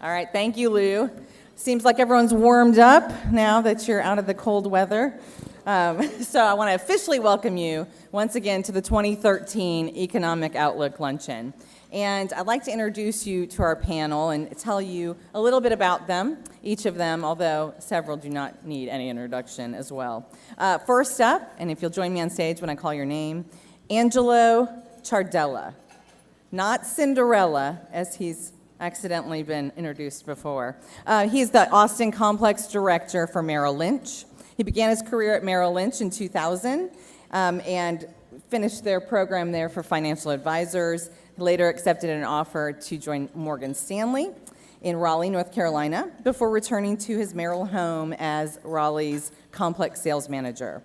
All right, thank you, Lou. Seems like everyone's warmed up now that you're out of the cold weather. So I want to officially welcome you once again to the 2013 Economic Outlook Luncheon. And I'd like to introduce you to our panel and tell you a little bit about them, each of them, although several do not need any introduction as well. First up, and if you'll join me on stage when I call your name, Angelo Ciardella. Not Cinderella, as he's accidentally been introduced before. He's the Austin Complex Director for Merrill Lynch. He began his career at Merrill Lynch in 2000 and finished their program there for financial advisors. He later accepted an offer to join Morgan Stanley in Raleigh, North Carolina, before returning to his Merrill home as Raleigh's complex sales manager.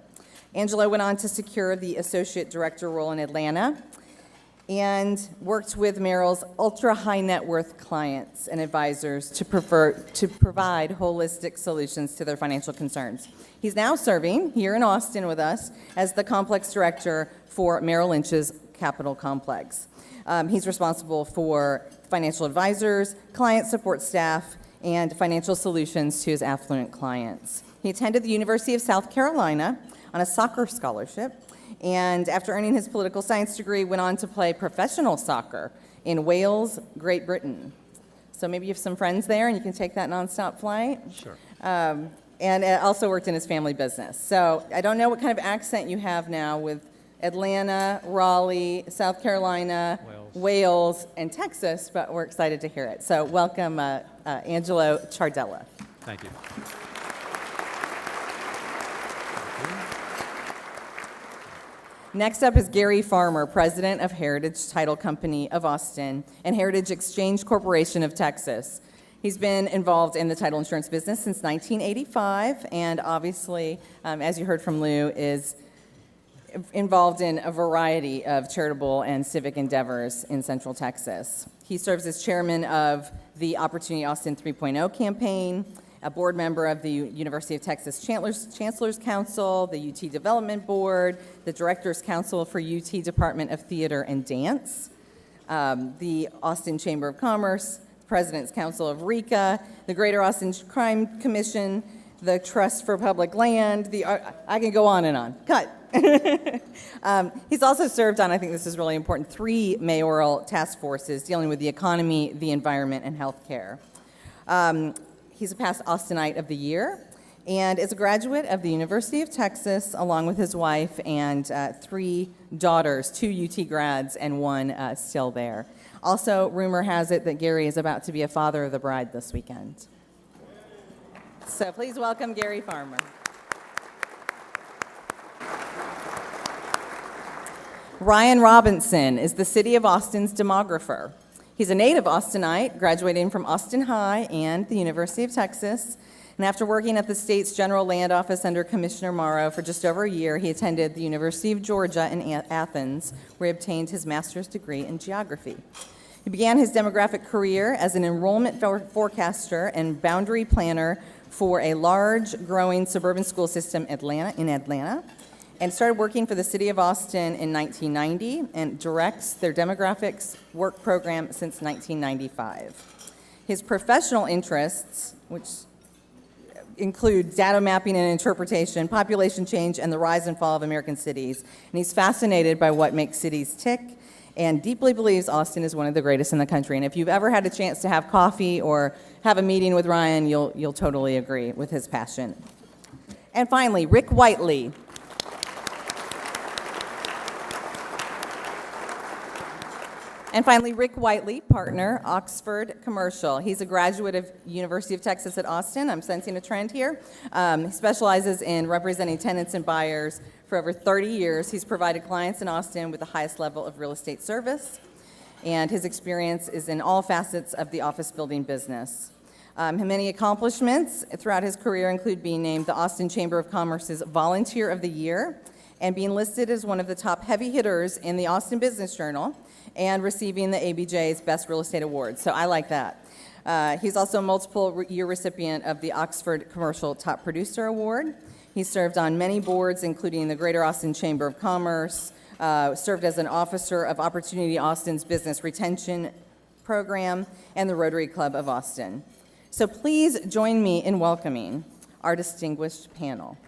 Angelo went on to secure the associate director role in Atlanta and worked with Merrill's ultra-high net worth clients and advisors to provide holistic solutions to their financial concerns. He's now serving here in Austin with us as the complex director for Merrill Lynch's Capital Complex. He's responsible for financial advisors, client support staff, and financial solutions to his affluent clients. He attended the University of South Carolina on a soccer scholarship, and after earning his political science degree, went on to play professional soccer in Wales, Great Britain. So maybe you have some friends there and you can take that nonstop flight. Sure. And also worked in his family business. So I don't know what kind of accent you have now with Atlanta, Raleigh, South Carolina, Wales, and Texas, but we're excited to hear it. So welcome, Angelo Ciardella. Thank you. Next up is Gary Farmer, president of Heritage Title Company of Austin and Heritage Exchange Corporation of Texas. He's been involved in the title insurance business since 1985, and obviously, as you heard from Lou, is involved in a variety of charitable and civic endeavors in Central Texas. He serves as chairman of the Opportunity Austin 3.0 campaign, a board member of the University of Texas Chancellor's Council, the UT Development Board, the Directors Council for UT Department of Theater and Dance, the Austin Chamber of Commerce, President's Council of RECA, the Greater Austin Crime Commission, the Trust for Public Land, I can go on and on. Cut. He's also served on, I think this is really important, 3 mayoral task forces dealing with the economy, the environment, and healthcare. He's a past Austinite of the Year and is a graduate of the University of Texas along with his wife and 3 daughters, 2 UT grads and 1 still there. Also, rumor has it that Gary is about to be a father of the bride this weekend. So please welcome Gary Farmer. Ryan Robinson is the City of Austin's demographer. He's a native Austinite, graduating from Austin High and the University of Texas. And after working at the state's General Land Office under Commissioner Morrow for just over a year, he attended the University of Georgia in Athens, where he obtained his master's degree in geography. He began his demographic career as an enrollment forecaster and boundary planner for a large, growing suburban school system in Atlanta, and started working for the City of Austin in 1990 and directs their demographics work program since 1995. His professional interests, which include data mapping and interpretation, population change, and the rise and fall of American cities. And he's fascinated by what makes cities tick and deeply believes Austin is one of the greatest in the country. And if you've ever had a chance to have coffee or have a meeting with Ryan, you'll totally agree with his passion. And finally, Rick Whiteley. Rick Whiteley, partner, Oxford Commercial. He's a graduate of University of Texas at Austin. I'm sensing a trend here. He specializes in representing tenants and buyers for over 30 years. He's provided clients in Austin with the highest level of real estate service, and his experience is in all facets of the office building business. Many accomplishments throughout his career include being named the Austin Chamber of Commerce's Volunteer of the Year and being listed as one of the top heavy hitters in the Austin Business Journal and receiving the ABJ's Best Real Estate Award. So I like that. He's also a multiple-year recipient of the Oxford Commercial Top Producer Award. He served on many boards, including the Greater Austin Chamber of Commerce, served as an officer of Opportunity Austin's Business Retention program and the Rotary Club of Austin. So please join me in welcoming our distinguished panel.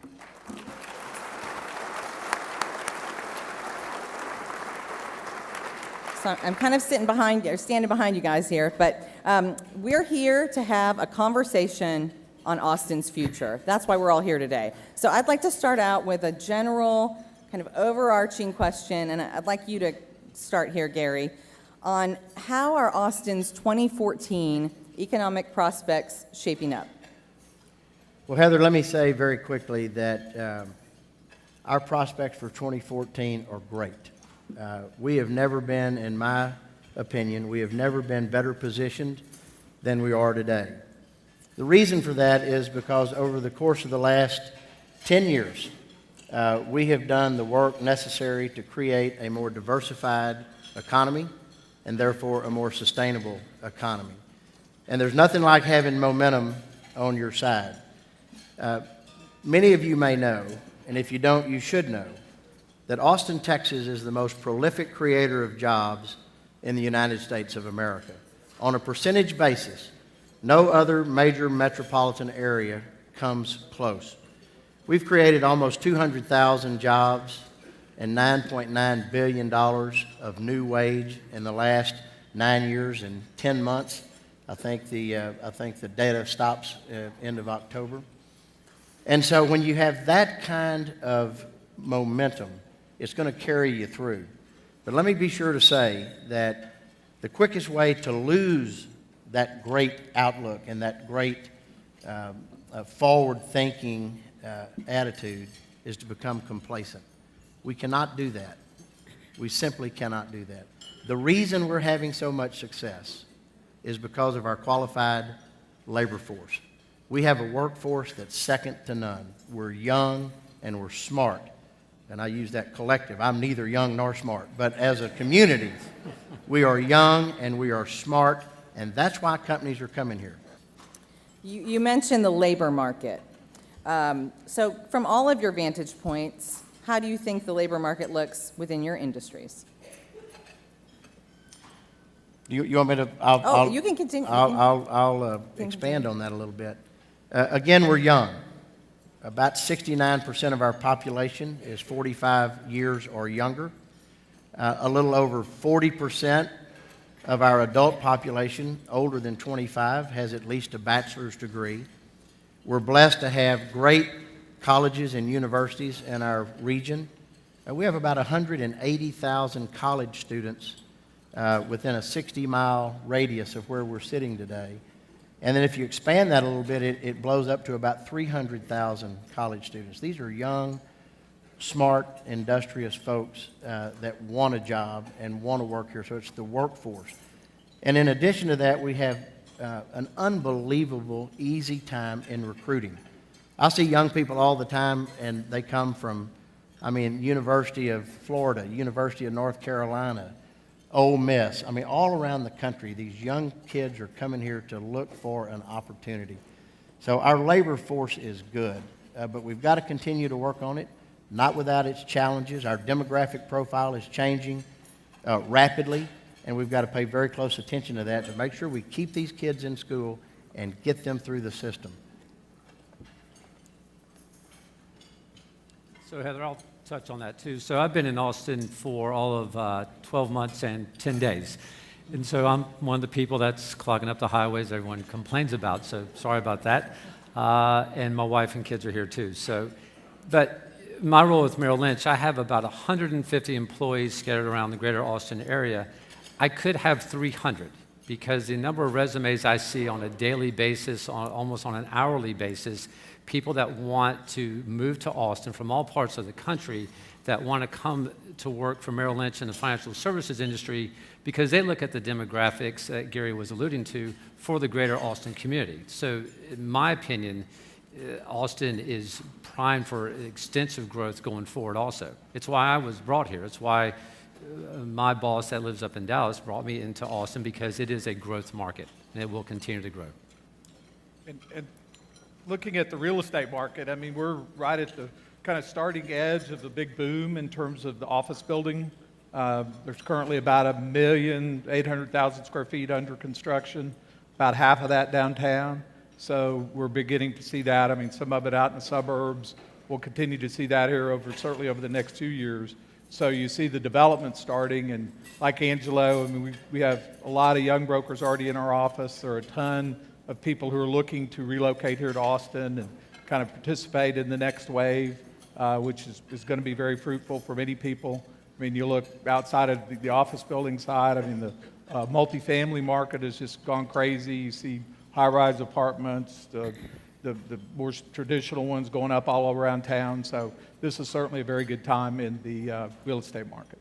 So I'm kind of standing behind you guys here, but we're here to have a conversation on Austin's future. That's why we're all here today. So I'd like to start out with a general kind of overarching question, and I'd like you to start here, Gary, on how are Austin's 2014 economic prospects shaping up? Well, Heather, let me say very quickly that our prospects for 2014 are great. We have never been, in my opinion, we have never been better positioned than we are today. The reason for that is because over the course of the last 10 years, we have done the work necessary to create a more diversified economy and therefore a more sustainable economy. And there's nothing like having momentum on your side. Many of you may know, and if you don't, you should know, that Austin, Texas is the most prolific creator of jobs in the United States of America. On a percentage basis, no other major metropolitan area comes close. We've created almost 200,000 jobs and $9.9 billion of new wage in the last 9 years and 10 months. I think the data stops end of October. And so when you have that kind of momentum, it's going to carry you through. But let me be sure to say that the quickest way to lose that great outlook and that great forward-thinking attitude is to become complacent. We cannot do that. We simply cannot do that. The reason we're having so much success is because of our qualified labor force. We have a workforce that's second to none. We're young and we're smart. And I use that collective. I'm neither young nor smart. But as a community, we are young and we are smart, and that's why companies are coming here. You mentioned the labor market. So from all of your vantage points, how do you think the labor market looks within your industries? You want me to? You can continue. I'll expand on that a little bit. Again, we're young. About 69% of our population is 45 years or younger. A little over 40% of our adult population, older than 25, has at least a bachelor's degree. We're blessed to have great colleges and universities in our region. We have about 180,000 college students within a 60-mile radius of where we're sitting today. And then if you expand that a little bit, it blows up to about 300,000 college students. These are young, smart, industrious folks that want a job and want to work here, so it's the workforce. And in addition to that, we have an unbelievable easy time in recruiting. I see young people all the time, and they come from, University of Florida, University of North Carolina, Ole Miss. All around the country, these young kids are coming here to look for an opportunity. So our labor force is good, but we've got to continue to work on it, not without its challenges. Our demographic profile is changing rapidly, and we've got to pay very close attention to that to make sure we keep these kids in school and get them through the system. So Heather, I'll touch on that too. So I've been in Austin for all of 12 months and 10 days. And so I'm one of the people that's clogging up the highways everyone complains about, so sorry about that. And my wife and kids are here too. But my role with Merrill Lynch, I have about 150 employees scattered around the greater Austin area. I could have 300 because the number of resumes I see on a daily basis, almost on an hourly basis, people that want to move to Austin from all parts of the country that want to come to work for Merrill Lynch in the financial services industry because they look at the demographics that Gary was alluding to for the greater Austin community. So in my opinion, Austin is primed for extensive growth going forward also. It's why I was brought here. It's why my boss that lives up in Dallas brought me into Austin because it is a growth market and it will continue to grow. And looking at the real estate market, we're right at the kind of starting edge of the big boom in terms of the office building There's currently about 1,800,000 square feet under construction, about half of that downtown. So we're beginning to see that. I mean, some of it out in the suburbs. We'll continue to see that here certainly over the next 2 years. So you see the development starting, and like Angelo, I mean, we have a lot of young brokers already in our office. There are a ton of people who are looking to relocate here to Austin and kind of participate in the next wave, which is going to be very fruitful for many people. I mean, you look outside of the office building side, I mean, the multifamily market has just gone crazy. You see high-rise apartments, the more traditional ones going up all around town. So this is certainly a very good time in the real estate market.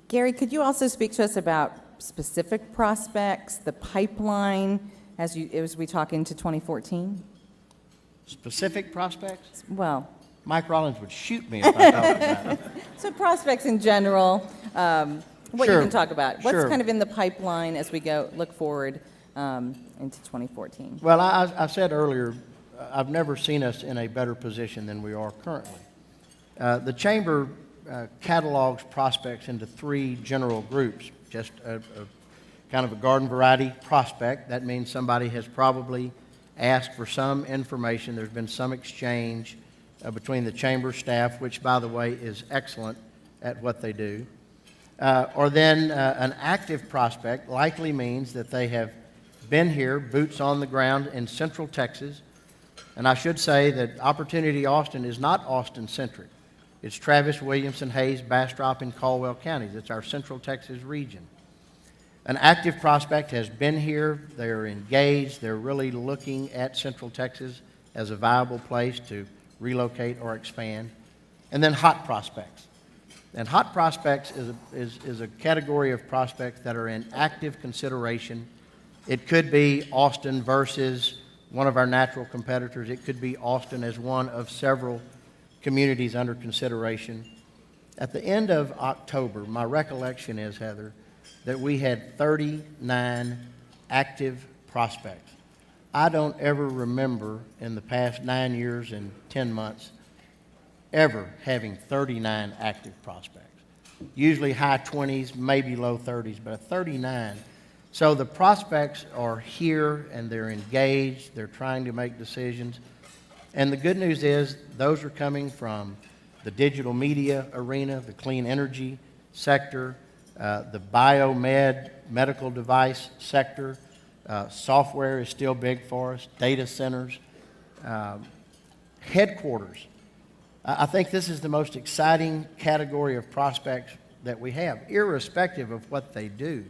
Gary, could you also speak to us about specific prospects, the pipeline, as we talk into 2014? Specific prospects? Well, Mike Rollins would shoot me if I talked about it. so prospects in general, what you Sure, can talk about. What's sure. kind of in the pipeline as we look forward into 2014? Well, I said earlier, I've never seen us in a better position than we are currently. The Chamber catalogs prospects into three general groups. Just a kind of a garden variety prospect. That means somebody has probably asked for some information. There's been some exchange between the Chamber staff, which, by the way, is excellent at what they do. Or then an active prospect likely means that they have been here, boots on the ground in Central Texas. And I should say that Opportunity Austin is not Austin-centric. It's Travis, Williamson, Hayes, Bastrop, and Caldwell counties. It's our Central Texas region. An active prospect has been here. They're engaged. They're really looking at Central Texas as a viable place to relocate or expand. And then hot prospects. And hot prospects is a category of prospects that are in active consideration. It could be Austin versus one of our natural competitors. It could be Austin as one of several communities under consideration. At the end of October, my recollection is, Heather, that we had 39 active prospects. I don't ever remember in the past 9 years and 10 months ever having 39 active prospects. Usually high 20s, maybe low 30s, but 39. So the prospects are here and they're engaged, they're trying to make decisions. And the good news is those are coming from the digital media arena, the clean energy sector, the biomed, medical device sector. Software is still big for us, data centers, headquarters. I think this is the most exciting category of prospects that we have, irrespective of what they do.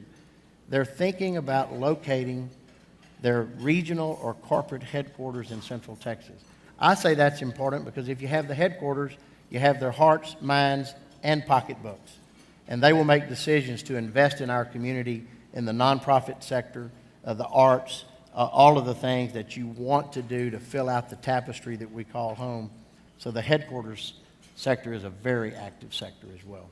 They're thinking about locating their regional or corporate headquarters in Central Texas. I say that's important because if you have the headquarters, you have their hearts, minds, and pocketbooks. And they will make decisions to invest in our community in the nonprofit sector, the arts, all of the things that you want to do to fill out the tapestry that we call home. So the headquarters sector is a very active sector as well.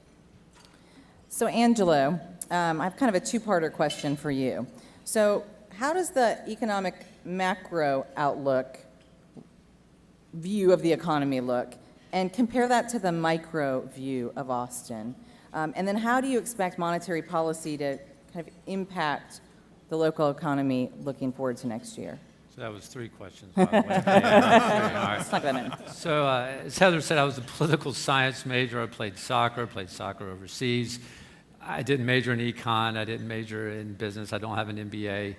So Angelo, I have kind of a two-parter question for you. So how does the economic macro outlook view of the economy look? And compare that to the micro view of Austin. And then how do you expect monetary policy to kind of impact the local economy looking forward to next year? So that was three questions, by the way. Yeah, all right. Let's knock that in. So as Heather said, I was a political science major. I played soccer overseas. I didn't major in econ. I didn't major in business. I don't have an MBA.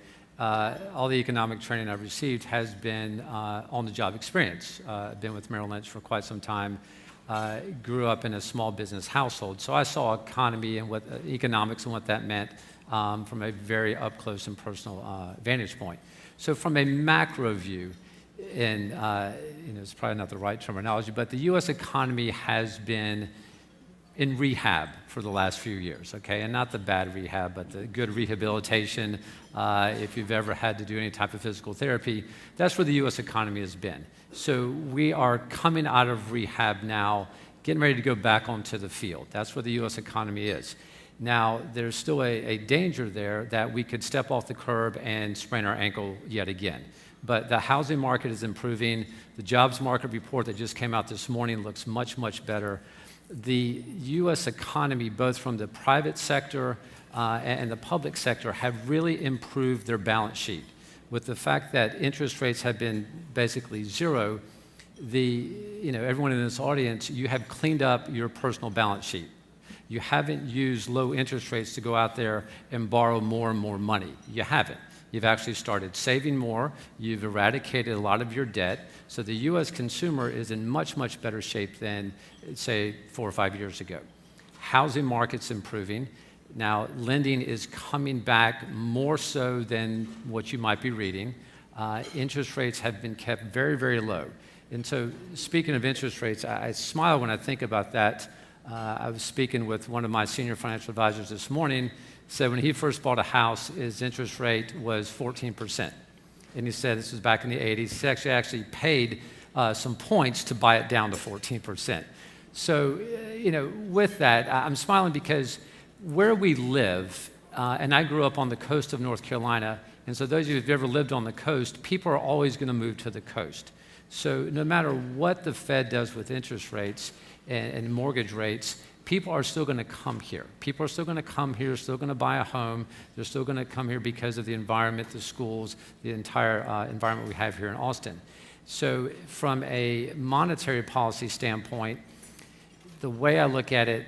All the economic training I've received has been on-the-job experience. I've been with Merrill Lynch for quite some time. Grew up in a small business household, so I saw economy and what economics and what that meant from a very up-close and personal vantage point. So from a macro view, and it's probably not the right terminology, but the U.S. economy has been in rehab for the last few years, okay? And not the bad rehab, but the good rehabilitation. If you've ever had to do any type of physical therapy, that's where the U.S. economy has been. So we are coming out of rehab now, getting ready to go back onto the field. That's where the U.S. economy is. Now, there's still a danger there that we could step off the curb and sprain our ankle yet again. But the housing market is improving. The jobs market report that just came out this morning looks much, much better. The U.S. economy, both from the private sector and the public sector, have really improved their balance sheet. With the fact that interest rates have been basically zero, everyone in this audience, you have cleaned up your personal balance sheet. You haven't used low interest rates to go out there and borrow more and more money. You haven't. You've actually started saving more. You've eradicated a lot of your debt. So the U.S. consumer is in much, much better shape than, say, 4 or 5 years ago. Housing market's improving. Now, lending is coming back more so than what you might be reading. Interest rates have been kept very, very low. And so, speaking of interest rates, I smile when I think about that. I was speaking with one of my senior financial advisors this morning. Said when he first bought a house, his interest rate was 14%. And he said, this was back in the 80s, he actually paid some points to buy it down to 14%. So, with that, I'm smiling because where we live, and I grew up on the coast of North Carolina, and so those of you who've ever lived on the coast, people are always going to move to the coast. So no matter what the Fed does with interest rates and mortgage rates, people are still going to come here. People are still going to come here, still going to buy a home. They're still going to come here because of the environment, the schools, the entire environment we have here in Austin. So from a monetary policy standpoint, the way I look at it,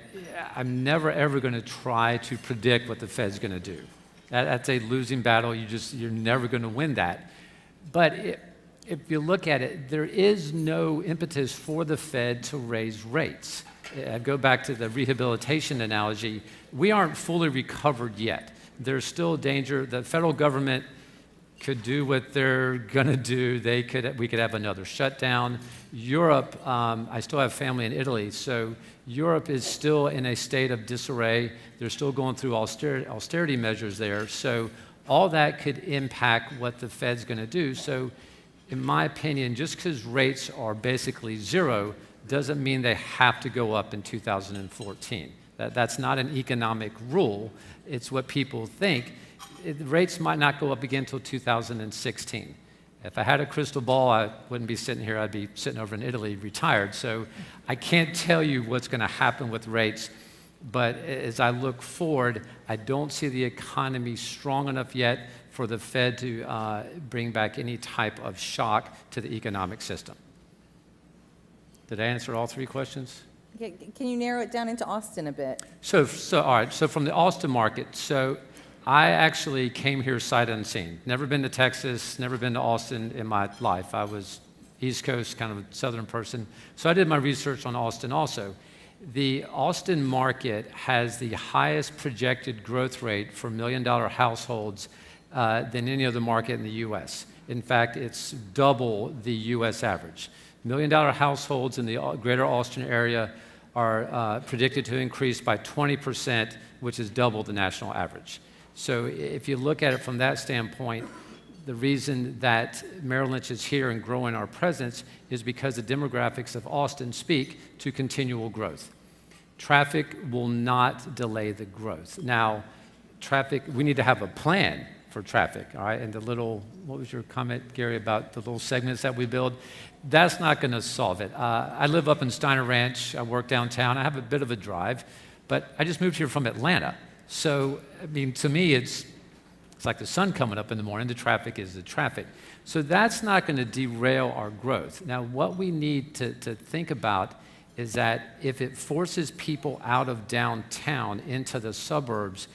I'm never, ever going to try to predict what the Fed's going to do. That's a losing battle. You're never going to win that. But if you look at it, there is no impetus for the Fed to raise rates. I go back to the rehabilitation analogy. We aren't fully recovered yet. There's still danger. The federal government could do what they're going to do. We could have another shutdown. Europe, I still have family in Italy, so Europe is still in a state of disarray. They're still going through austerity measures there. So all that could impact what the Fed's going to do. So in my opinion, just because rates are basically zero doesn't mean they have to go up in 2014. That's not an economic rule. It's what people think. Rates might not go up again until 2016. If I had a crystal ball, I wouldn't be sitting here. I'd be sitting over in Italy, retired. So I can't tell you what's going to happen with rates. But as I look forward, I don't see the economy strong enough yet for the Fed to bring back any type of shock to the economic system. Did I answer all three questions? Can you narrow it down into Austin a bit? So all right, so from the Austin market, so I actually came here sight unseen. Never been to Texas, never been to Austin in my life. I was East Coast, kind of a southern person. So I did my research on Austin also. The Austin market has the highest projected growth rate for $1 million households than any other market in the U.S. In fact, it's double the U.S. average. $1 million households in the greater Austin area are predicted to increase by 20%, which is double the national average. So if you look at it from that standpoint, the reason that Merrill Lynch is here and growing our presence is because the demographics of Austin speak to continual growth. Traffic will not delay the growth. Now, traffic, we need to have a plan for traffic, all right? And what was your comment, Gary, about the little segments that we build? That's not going to solve it. I live up in Steiner Ranch. I work downtown. I have a bit of a drive, but I just moved here from Atlanta. So, I mean, to me, it's like the sun coming up in the morning. The traffic is the traffic. So that's not going to derail our growth. Now, what we need to think about is that if it forces people out of downtown into the suburbs,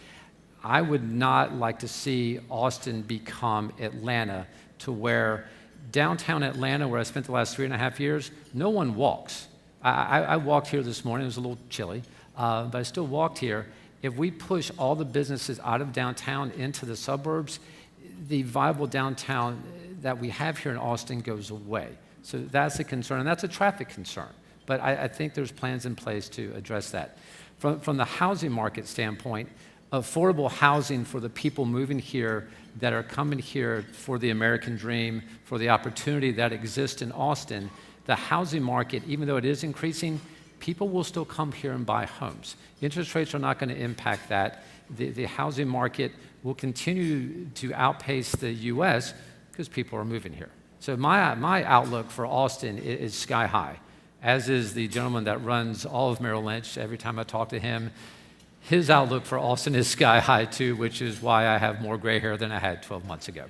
I would not like to see Austin become Atlanta, to where downtown Atlanta, where I spent the last 3.5 years, no one walks. I walked here this morning. It was a little chilly, but I still walked here. If we push all the businesses out of downtown into the suburbs, the viable downtown that we have here in Austin goes away. So that's a concern, and that's a traffic concern. But I think there's plans in place to address that. From the housing market standpoint, affordable housing for the people moving here that are coming here for the American dream, for the opportunity that exists in Austin, the housing market, even though it is increasing, people will still come here and buy homes. Interest rates are not going to impact that. The housing market will continue to outpace the U.S. because people are moving here. So my outlook for Austin is sky high, as is the gentleman that runs all of Merrill Lynch. Every time I talk to him, his outlook for Austin is sky high too, which is why I have more gray hair than I had 12 months ago.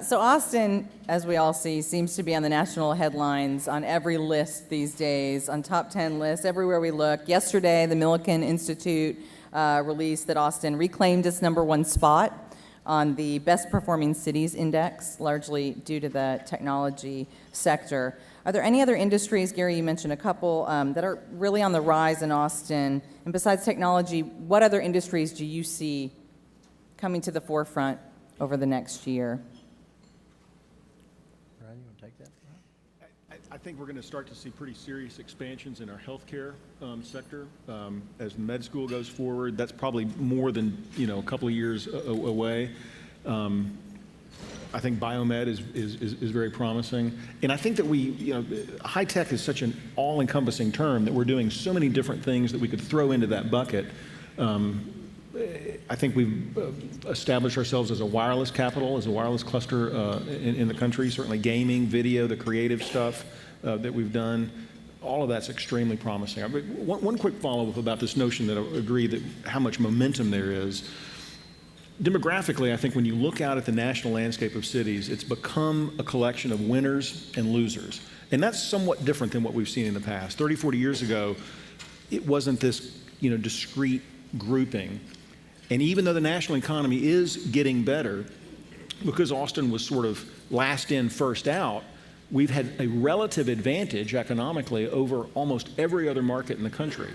So Austin, as we all see, seems to be on the national headlines on every list these days, on top 10 lists, everywhere we look. Yesterday, the Millikan Institute released that Austin reclaimed its #1 spot on the Best Performing Cities Index, largely due to the technology sector. Are there any other industries, Gary, you mentioned a couple, that are really on the rise in Austin? And besides technology, what other industries do you see coming to the forefront over the next year? Ryan, you want to take that? I think we're going to start to see pretty serious expansions in our healthcare sector as the med school goes forward. That's probably more than a couple of years away. I think biomed is very promising, and I think that high tech is such an all-encompassing term that we're doing so many different things that we could throw into that bucket. I think we've established ourselves as a wireless capital, as a wireless cluster in the country. Certainly gaming, video, the creative stuff that we've done, all of that's extremely promising. One quick follow-up about this notion that I agree that how much momentum there is. Demographically, I think when you look out at the national landscape of cities, it's become a collection of winners and losers. And that's somewhat different than what we've seen in the past. 30, 40 years ago, it wasn't this discrete grouping. And even though the national economy is getting better, because Austin was sort of last in, first out, we've had a relative advantage economically over almost every other market in the country.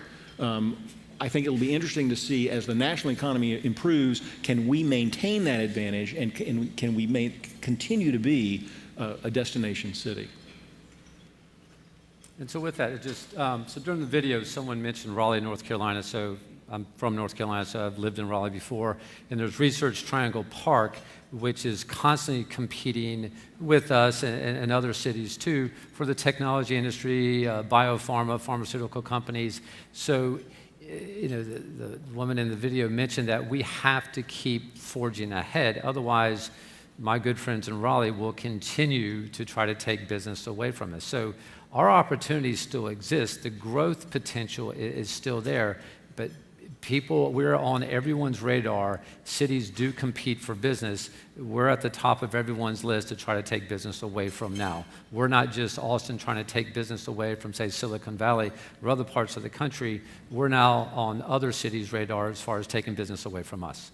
I think it'll be interesting to see as the national economy improves, can we maintain that advantage and can we continue to be a destination city? And so with that, so during the video, someone mentioned Raleigh, North Carolina. So I'm from North Carolina, so I've lived in Raleigh before. And there's Research Triangle Park, which is constantly competing with us and other cities too for the technology industry, biopharma, pharmaceutical companies. So, the woman in the video mentioned that we have to keep forging ahead. Otherwise, my good friends in Raleigh will continue to try to take business away from us. So our opportunities still exist. The growth potential is still there, but we're on everyone's radar. Cities do compete for business. We're at the top of everyone's list to try to take business away from now. We're not just Austin trying to take business away from, say, Silicon Valley or other parts of the country. We're now on other cities' radar as far as taking business away from us.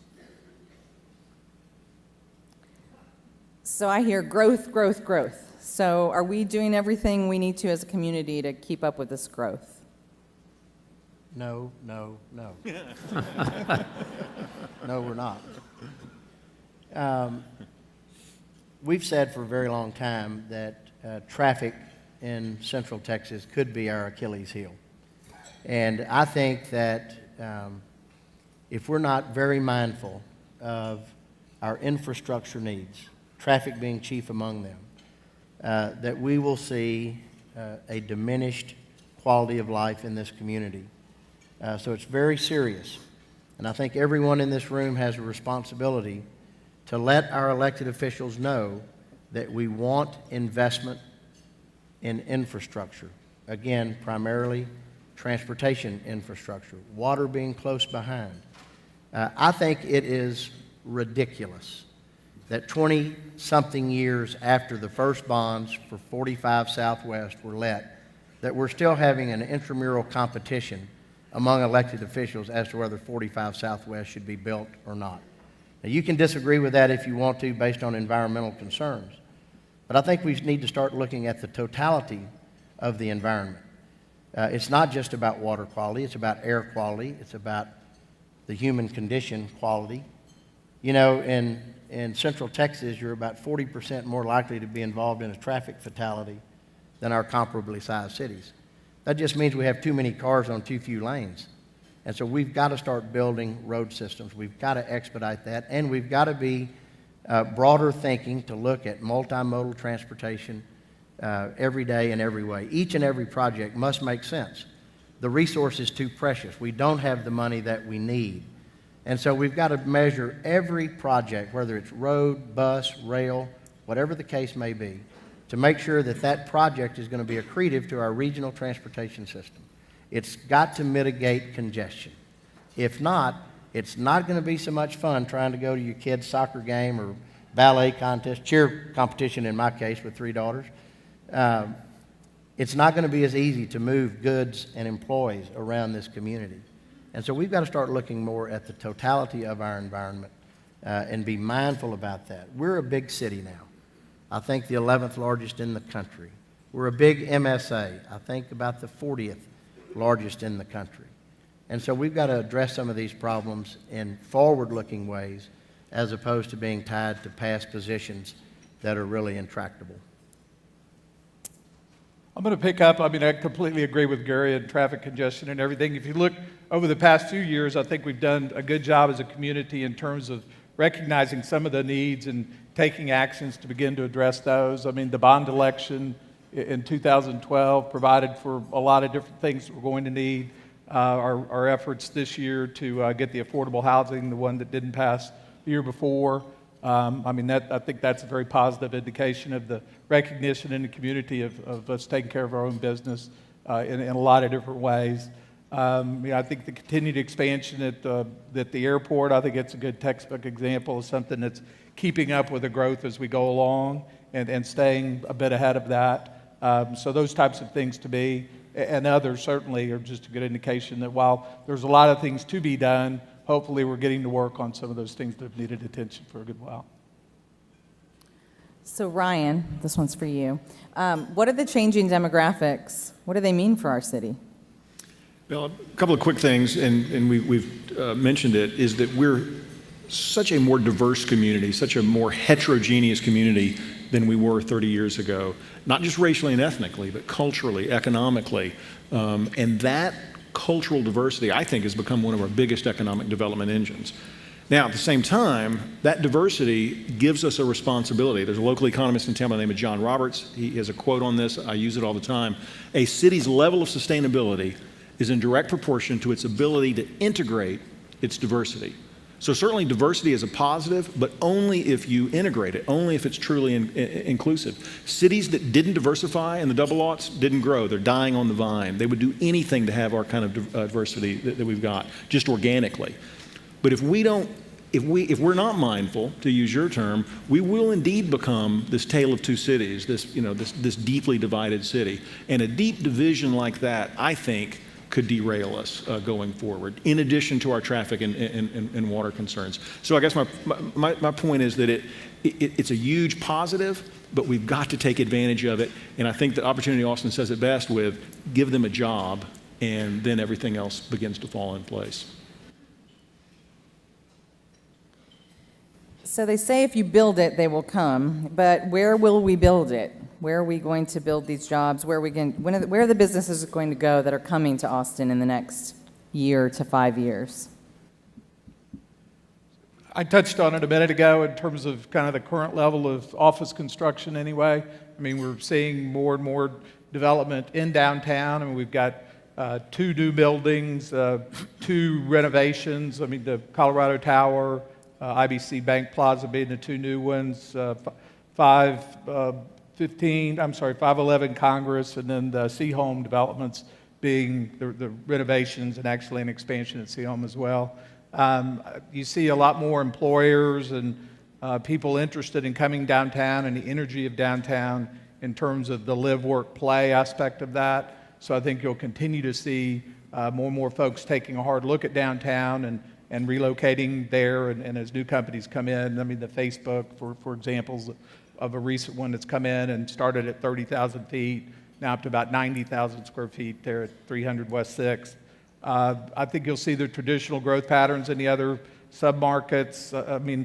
So I hear growth, growth, growth. So are we doing everything we need to as a community to keep up with this growth? No. No, we're not. We've said for a very long time that traffic in Central Texas could be our Achilles heel. And I think that if we're not very mindful of our infrastructure needs, traffic being chief among them, that we will see a diminished quality of life in this community. So it's very serious. And I think everyone in this room has a responsibility to let our elected officials know that we want investment in infrastructure. Again, primarily transportation infrastructure, water being close behind. I think it is ridiculous that 20-something years after the first bonds for 45 Southwest were let, that we're still having an intramural competition among elected officials as to whether 45 Southwest should be built or not. Now, you can disagree with that if you want to based on environmental concerns, but I think we need to start looking at the totality of the environment. It's not just about water quality, it's about air quality, it's about the human condition quality. In Central Texas, you're about 40% more likely to be involved in a traffic fatality than our comparably sized cities. That just means we have too many cars on too few lanes. And so we've got to start building road systems. We've got to expedite that. And we've got to be broader thinking to look at multimodal transportation every day in every way. Each and every project must make sense. The resource is too precious. We don't have the money that we need. And so we've got to measure every project, whether it's road, bus, rail, whatever the case may be, to make sure that that project is going to be accretive to our regional transportation system. It's got to mitigate congestion. If not, it's not going to be so much fun trying to go to your kid's soccer game or ballet contest, cheer competition in my case with 3 daughters. It's not going to be as easy to move goods and employees around this community. And so we've got to start looking more at the totality of our environment and be mindful about that. We're a big city now. I think the 11th largest in the country. We're a big MSA. I think about the 40th largest in the country. And so we've got to address some of these problems in forward-looking ways as opposed to being tied to past positions that are really intractable. I'm going to pick up, I completely agree with Gary and traffic congestion and everything. If you look over the past few years, I think we've done a good job as a community in terms of recognizing some of the needs and taking actions to begin to address those. The bond election in 2012 provided for a lot of different things that we're going to need. Our efforts this year to get the affordable housing, the one that didn't pass the year before. I think that's a very positive indication of the recognition in the community of us taking care of our own business in a lot of different ways. I think the continued expansion at the airport, I think it's a good textbook example of something that's keeping up with the growth as we go along and staying a bit ahead of that. So those types of things to me, and others certainly, are just a good indication that while there's a lot of things to be done, hopefully we're getting to work on some of those things that have needed attention for a good while. So Ryan, this one's for you. What are the changing demographics? What do they mean for our city? Well, a couple of quick things, and we've mentioned it, is that we're such a more diverse community, such a more heterogeneous community than we were 30 years ago, not just racially and ethnically, but culturally, economically. And that cultural diversity, I think, has become one of our biggest economic development engines. Now, at the same time, that diversity gives us a responsibility. There's a local economist in town by the name of John Roberts. He has a quote on this. I use it all the time. A city's level of sustainability is in direct proportion to its ability to integrate its diversity. So certainly diversity is a positive, but only if you integrate it, only if it's truly inclusive. Cities that didn't diversify in the double aughts didn't grow. They're dying on the vine. They would do anything to have our kind of diversity that we've got, just organically. But if we're not mindful, to use your term, we will indeed become this tale of two cities, this deeply divided city. And a deep division like that, I think, could derail us going forward, in addition to our traffic and water concerns. So I guess my point is that it's a huge positive, but we've got to take advantage of it. And I think that Opportunity Austin says it best with, give them a job, and then everything else begins to fall in place. So they say if you build it, they will come, but where will we build it? Where are we going to build these jobs? Where are the businesses going to go that are coming to Austin in the next year to 5 years? I touched on it a minute ago in terms of kind of the current level of office construction anyway. We're seeing more and more development in downtown. We've got 2 new buildings, 2 renovations. The Colorado Tower, IBC Bank Plaza being the 2 new ones, 511 Congress, and then the Seahome developments being the renovations and actually an expansion at Seahome as well. You see a lot more employers and people interested in coming downtown and the energy of downtown in terms of the live, work, play aspect of that. So I think you'll continue to see more and more folks taking a hard look at downtown and relocating there, and as new companies come in. The Facebook, for examples of a recent one that's come in and started at 30,000 feet, now up to about 90,000 square feet there at 300 West 6th. I think you'll see the traditional growth patterns in the other submarkets.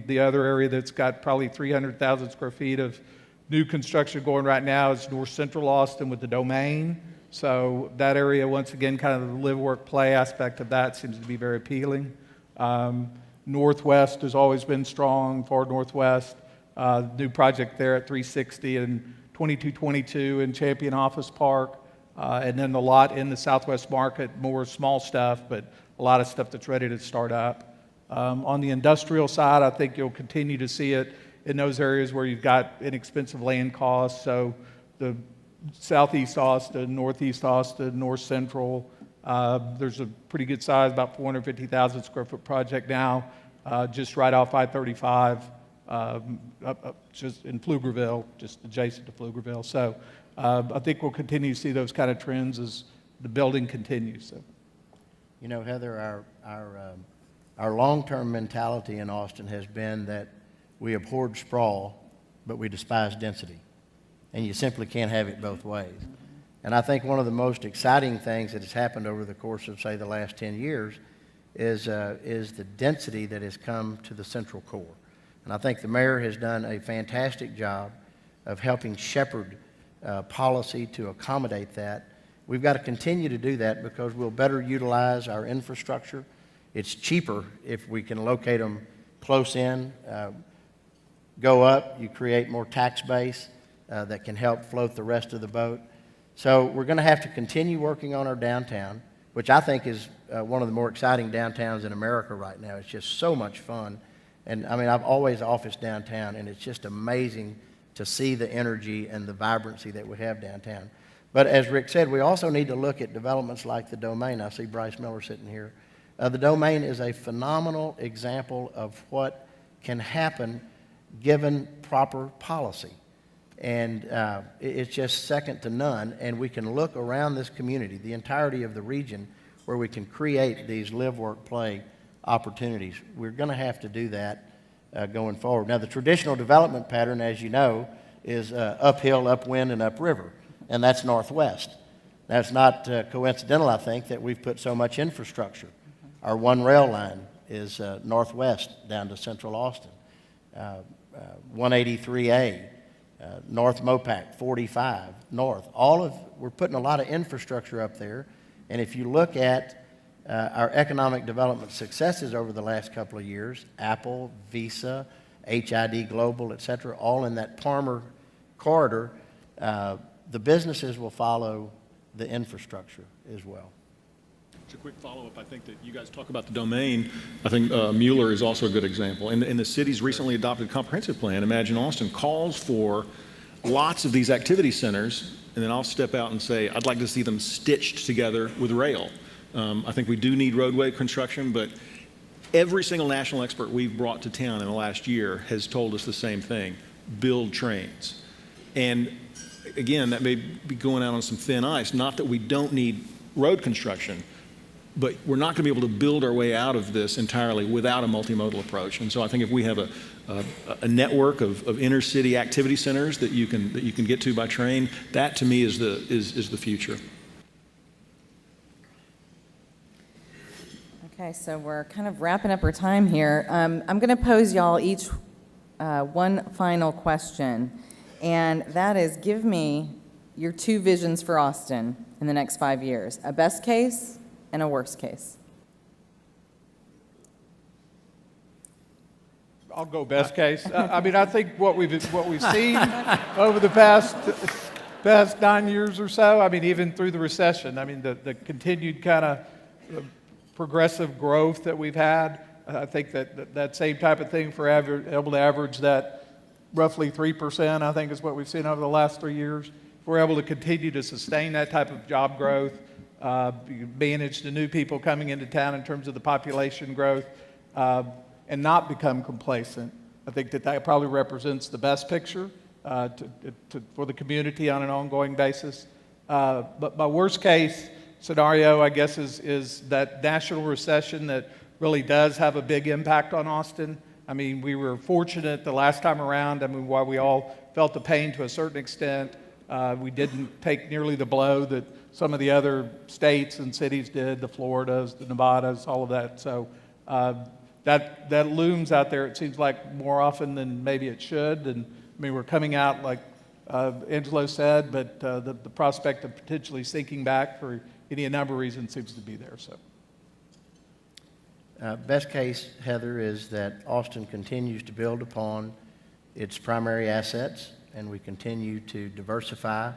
The other area that's got probably 300,000 square feet of new construction going right now is North Central Austin with the Domain. So that area, once again, kind of the live, work, play aspect of that seems to be very appealing. Northwest has always been strong, far Northwest. New project there at 360 and 2222 in Champion Office Park. And then the lot in the Southwest market, more small stuff, but a lot of stuff that's ready to start up. On the industrial side, I think you'll continue to see it in those areas where you've got inexpensive land costs. So the southeast Austin, northeast Austin, north central, there's a pretty good size, about 450,000 square foot project now, just right off I-35, just in Pflugerville, just adjacent to Pflugerville. So I think we'll continue to see those kind of trends as the building continues. So. You know, Heather, our long-term mentality in Austin has been that we abhorred sprawl, but we despise density. And you simply can't have it both ways. And I think one of the most exciting things that has happened over the course of, say, the last 10 years is the density that has come to the central core. And I think the mayor has done a fantastic job of helping shepherd policy to accommodate that. We've got to continue to do that because we'll better utilize our infrastructure. It's cheaper if we can locate them close in. Go up, you create more tax base that can help float the rest of the boat. So we're going to have to continue working on our downtown, which I think is one of the more exciting downtowns in America right now. It's just so much fun. And I mean, I've always officed downtown, and it's just amazing to see the energy and the vibrancy that we have downtown. But as Rick said, we also need to look at developments like the Domain. I see Bryce Miller sitting here. The Domain is a phenomenal example of what can happen given proper policy. And it's just second to none. And we can look around this community, the entirety of the region, where we can create these live, work, play opportunities. We're going to have to do that going forward. Now, the traditional development pattern, as you know, is uphill, upwind, and upriver. And that's northwest. Now, it's not coincidental, I think, that we've put so much infrastructure. Our one rail line is northwest down to central Austin. 183A, North Mopac, 45, north. We're putting a lot of infrastructure up there. And if you look at our economic development successes over the last couple of years, Apple, Visa, HID Global, et cetera, all in that Parmer corridor, the businesses will follow the infrastructure as well. Just a quick follow-up. I think that you guys talk about the Domain. I think Mueller is also a good example. And the city's recently adopted comprehensive plan, Imagine Austin, calls for lots of these activity centers, and then I'll step out and say, I'd like to see them stitched together with rail. I think we do need roadway construction, but every single national expert we've brought to town in the last year has told us the same thing: build trains. And again, that may be going out on some thin ice. Not that we don't need road construction, but we're not going to be able to build our way out of this entirely without a multimodal approach. And so I think if we have a network of inner city activity centers that you can get to by train, that to me is the future. Okay, so we're kind of wrapping up our time here. I'm going to pose y'all each one final question, and that is, give me your two visions for Austin in the next 5 years, a best case and a worst case. I'll go best case. I mean, I think what we've seen over the past 9 years or so, I mean, even through the recession, I mean, the continued kind of progressive growth that we've had, I think that same type of thing for able to average that roughly 3%, I think is what we've seen over the last 3 years. If we're able to continue to sustain that type of job growth, manage the new people coming into town in terms of the population growth, and not become complacent, I think that probably represents the best picture for the community on an ongoing basis. But my worst case scenario, I guess, is that national recession that really does have a big impact on Austin. I mean, we were fortunate the last time around. I mean, while we all felt the pain to a certain extent, we didn't take nearly the blow that some of the other states and cities did, the Floridas, the Nevadas, all of that. So that looms out there, it seems like, more often than maybe it should. And I mean, we're coming out, like Angelo said, but the prospect of potentially sinking back for any number of reasons seems to be there. So, best case, Heather, is that Austin continues to build upon its primary assets, and we continue to diversify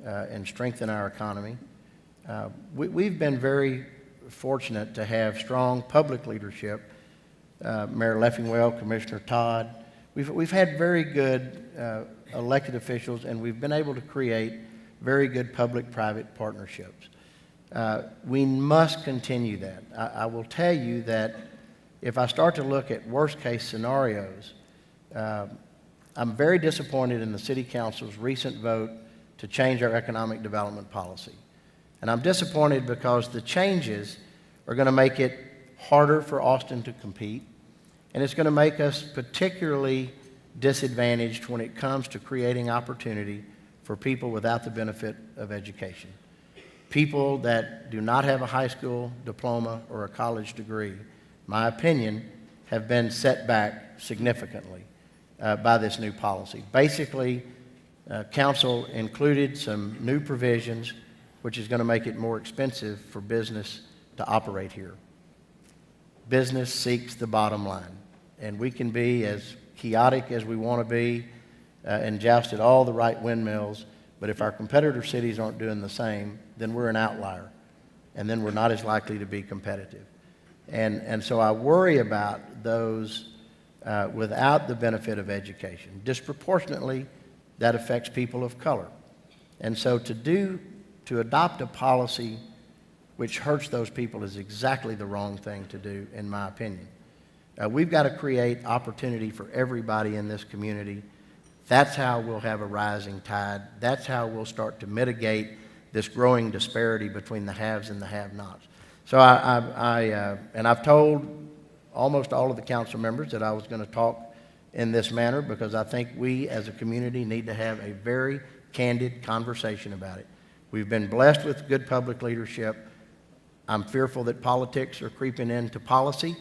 and strengthen our economy. We've been very fortunate to have strong public leadership Mayor Leffingwell, Commissioner Todd. We've had very good elected officials, and we've been able to create very good public-private partnerships. We must continue that. I will tell you that if I start to look at worst-case scenarios, I'm very disappointed in the City Council's recent vote to change our economic development policy. And I'm disappointed because the changes are going to make it harder for Austin to compete, and it's going to make us particularly disadvantaged when it comes to creating opportunity for people without the benefit of education. People that do not have a high school diploma or a college degree, my opinion, have been set back significantly by this new policy. Basically, Council included some new provisions which is going to make it more expensive for business to operate here. Business seeks the bottom line, and we can be as chaotic as we want to be and joust at all the right windmills, but if our competitor cities aren't doing the same, then we're an outlier, and then we're not as likely to be competitive. And so I worry about those without the benefit of education. Disproportionately, that affects people of color. And so to adopt a policy which hurts those people is exactly the wrong thing to do, in my opinion. We've got to create opportunity for everybody in this community. That's how we'll have a rising tide. That's how we'll start to mitigate this growing disparity between the haves and the have-nots. So I've told almost all of the council members that I was going to talk in this manner because I think we as a community need to have a very candid conversation about it. We've been blessed with good public leadership. I'm fearful that politics are creeping into policy,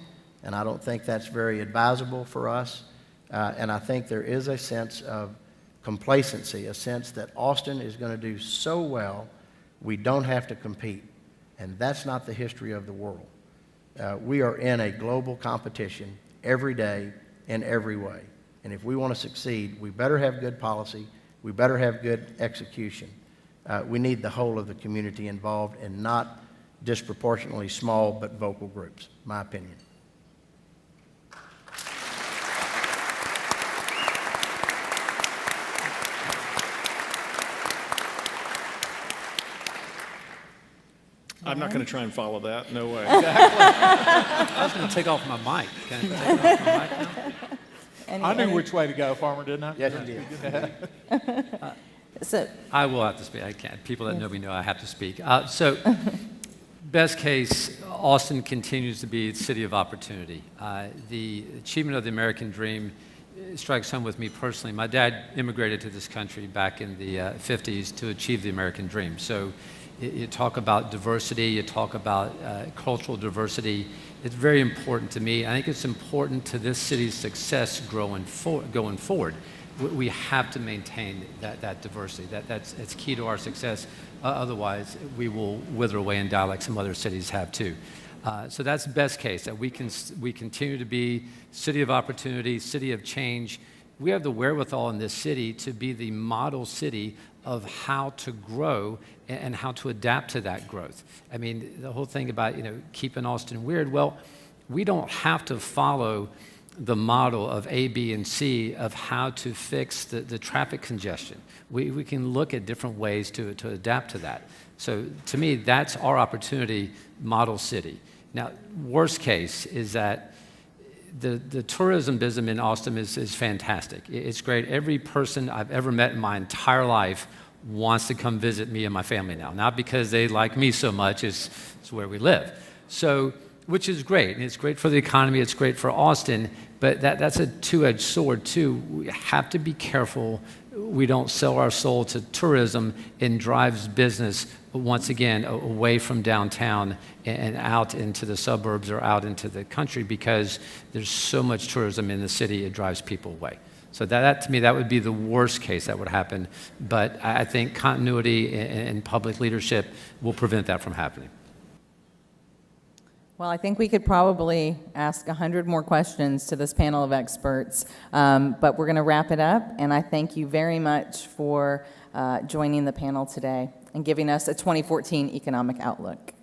and I don't think that's very advisable for us. And I think there is a sense of complacency, a sense that Austin is going to do so well, we don't have to compete. And that's not the history of the world. We are in a global competition every day in every way. And if we want to succeed, we better have good policy, we better have good execution. We need the whole of the community involved and not disproportionately small but vocal groups, my opinion. I'm not going to try and follow that. No way. I was going to take off my mic. Can I take off my mic now? I knew which way to go, Farmer, didn't I? Yes, you did. So, I will have to speak. I can't. People that know me know I have to speak. So, best case, Austin continues to be the city of opportunity. The achievement of the American dream strikes home with me personally. My dad immigrated to this country back in the 50s to achieve the American dream. So, you talk about diversity, you talk about cultural diversity. It's very important to me. I think it's important to this city's success going forward. We have to maintain that diversity. It's key to our success. Otherwise, we will wither away and die like some other cities have too. So that's best case, that we continue to be city of opportunity, city of change. We have the wherewithal in this city to be the model city of how to grow and how to adapt to that growth. I mean, the whole thing about, keeping Austin weird, well, we don't have to follow the model of A, B, and C of how to fix the traffic congestion. We can look at different ways to adapt to that. So to me, that's our opportunity, model city. Now, worst case is that the tourism business in Austin is fantastic. It's great. Every person I've ever met in my entire life wants to come visit me and my family now. Not because they like me so much, it's where we live. So, which is great. And it's great for the economy, it's great for Austin, but that's a two-edged sword too. We have to be careful we don't sell our soul to tourism and drives business, once again, away from downtown and out into the suburbs or out into the country, because there's so much tourism in the city, it drives people away. So that to me, that would be the worst case that would happen. But I think continuity and public leadership will prevent that from happening. well, I think we could probably ask 100 more questions to this panel of experts, but we're going to wrap it up, and I thank you very much for joining the panel today and giving us a 2014 economic outlook.